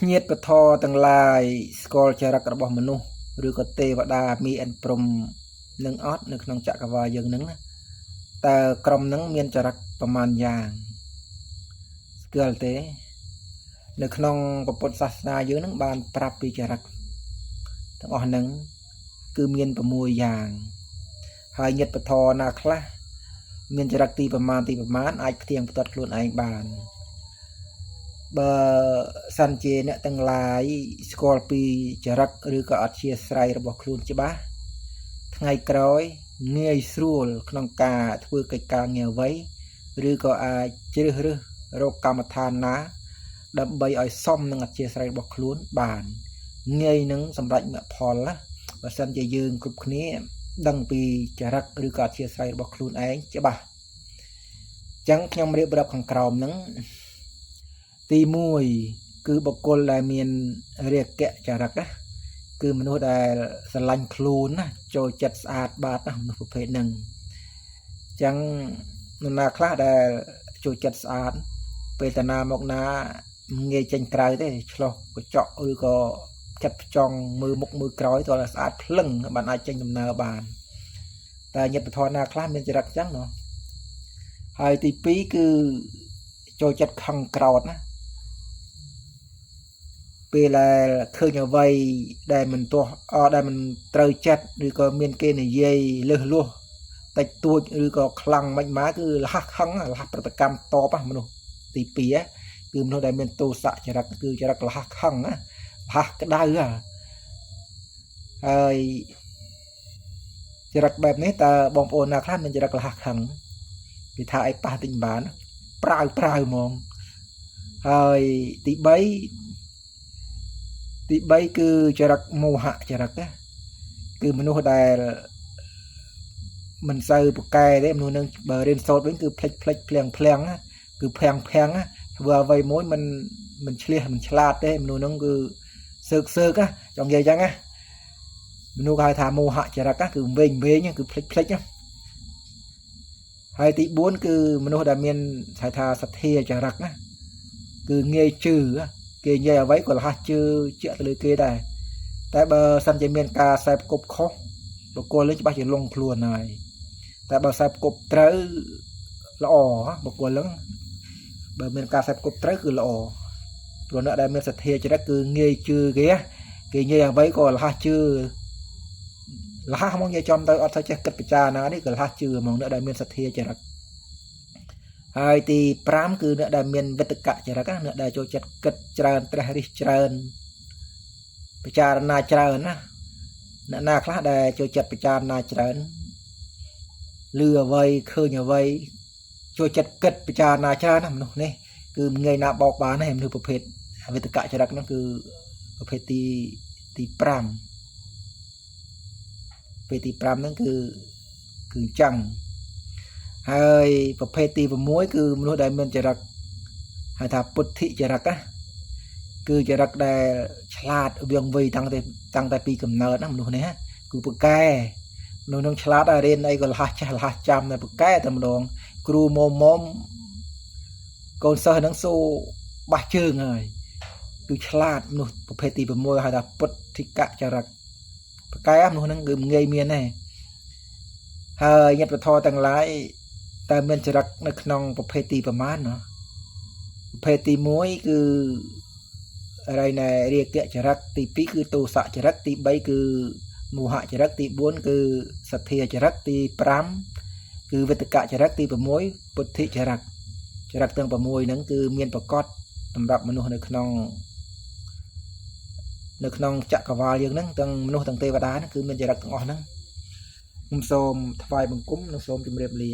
nhiệt bật thò từng lai scroll chả rắcរបស់មនុស្សឬក៏ទេវតាមានអិនព្រំនឹងអត់នៅក្នុងចក្រវាលយើងហ្នឹងណាតើក្រុមហ្នឹងមានចរិតប្រមាណយ៉ាងស្គាល់ទេនៅក្នុងពុទ្ធសាសនាយើងហ្នឹងបានប្រាប់ពីចរិតទាំងអស់ហ្នឹងគឺមាន6យ៉ាងហើយញាតិបធរណាខ្លះមានចរិតទីប្រមាណអាចផ្ទៀងផ្ទាត់ខ្លួនឯងបានបើសិនជាអ្នកទាំងឡាយស្គាល់ពីចរិតឬក៏អធិស្ឋានរបស់ខ្លួនច្បាស់ថ្ងៃក្រោយងាយស្រួលក្នុងការធ្វើកិច្ចការងារអ្វីឬក៏អាចជ្រើសរើសរកកម្មដ្ឋានណាដើម្បីឲ្យសមនឹងអធិស្ឋានរបស់ខ្លួនបានងាយនឹងសម្រេចមគ្គផលណាបើសិនជាយើងគ្រប់គ្នាដឹងពីចរិតឬក៏អធិស្ឋានរបស់ខ្លួនឯងច្បាស់អញ្ចឹងខ្ញុំរៀបរាប់ខាងក្រោមហ្នឹងទី1គឺបុគ្គលដែលមានរាគៈចរិតណាគឺមនុស្សដែលស្រឡាញ់ខ្លួនណាចូលចិត្តស្អាតបាតណាមនុស្សប្រភេទហ្នឹងអញ្ចឹងនរណាខ្លះដែលចូលចិត្តស្អាតពេលតាណាមកណាងាយចេញក្រៅទេឆ្លោះកញ្ចក់ឬក៏ចាត់ផ្ចង់មើលមុខមើលក្រោយតើស្អាតភ្លឹងបានអាចចេញដំណើរបានតែញាតិធម៌ណាខ្លះមានចរិតអញ្ចឹងណោះហើយទី2គឺចូលចិត្តខឹងក្រោតណាពេលដែលឃើញអ្វីដែលមិនទាស់ដែលមិនត្រូវចិត្តឬក៏មានគេនិយាយលើសលួសតិចតួចឬក៏ខ្លាំងមិនម៉ាគឺលះខឹងលះប្រតិកម្មតបមនុស្សទី2គឺមនុស្សដែលមានទោសៈចរិតគឺចរិតលះខឹងណាលះក្តៅហើយចរិតបែបនេះតើបងប្អូនណាខ្លះមានចរិតលះខឹងគេថាឲ្យប៉ះទិញបានប្រាវហ្មងហើយទី3គឺចរិតមោហៈចរិតណាគឺមនុស្សដែលមិនសូវប្រកែទេមនុស្សនឹងបើរៀនសូត្រវិញគឺផ្លិចភ្លាំងណាគឺភាំងណាធ្វើអ្វីមួយមិនឆ្លៀសមិនឆ្លាតទេមនុស្សនឹងគឺសើកណាចង់និយាយអញ្ចឹងណាមនុស្សគេហៅថាមោហៈចរិតណាគឺវែងគឺផ្លិចណាហើយទី4គឺមនុស្សដែលមានហៅថាសទ្ធាចរិតណាគឺងាយជឿគេនិយាយអ្វីក៏លះជឿជាក់ទៅលើគេដែរតែបើសិនជាមានការខ្សែផ្គប់ខុសបុគ្គលនេះច្បាស់ជាលងខ្លួនហើយតែបើខ្សែផ្គប់ត្រូវល្អបុគ្គលហ្នឹងបើមានការខ្សែផ្គប់ត្រូវគឺល្អព្រោះអ្នកដែលមានសទ្ធាចរិតគឺងាយជឿគេនិយាយអ្វីក៏លះជឿលះហ្មងនិយាយចំទៅអត់ទៅចេះគិតពិចារណានេះក៏លះជឿហ្មងអ្នកដែលមានសទ្ធាចរិតហើយទី5គឺអ្នកដែលមានវិតកៈចរិតអ្នកដែលចូលចិត្តគិតច្រើនត្រេះរិះច្រើនពិចារណាច្រើនណាអ្នកណាខ្លះដែលចូលចិត្តពិចារណាច្រើនឮអ្វីឃើញអ្វីចូលចិត្តគិតពិចារណាច្រើនណាមនុស្សនេះគឺមិនងាយណាបោកបានទេមនុស្សប្រភេទវិតកៈចរិតហ្នឹងគឺប្រភេទទី5ពេលទី5ហ្នឹងគឺអញ្ចឹងហើយប្រភេទទី6គឺមនុស្សដែលមានចរិតហៅថាពុទ្ធិចរិតណាគឺចរិតដែលឆ្លាតវាងវៃតាំងតែពីកំណើតណាមនុស្សនេះគឺពូកែមនុស្សនឹងឆ្លាតរៀនអីក៏លះចេះលះចាំតែពូកែតែម្ដងគ្រូមុំកូនសិស្សហ្នឹងសូបាស់ជើងហើយគឺឆ្លាតមនុស្សប្រភេទទី6ហៅថាពុទ្ធិកៈចរិតពូកែមនុស្សហ្នឹងគឺងាយមានដែរហើយញាតិធម៌ទាំងឡាយតែមានចរិតនៅក្នុងប្រភេទទីប្រមាណណាប្រភេទទី1គឺอะไรណែរាគៈចរិតទី2គឺទោសៈចរិតទី3គឺមោហៈចរិតទី4គឺសទ្ធាចរិតទី5គឺវិតកៈចរិតទី6ពុទ្ធិចរិតទាំង6ហ្នឹងគឺមានប្រកបសម្រាប់មនុស្សនៅក្នុងចក្រវាលយើងហ្នឹងទាំងមនុស្សទាំងទេវតាហ្នឹងគឺមានចរិតទាំងអស់ហ្នឹងខ្ញុំសូមថ្វាយបង្គំនិងសូមជម្រាបលា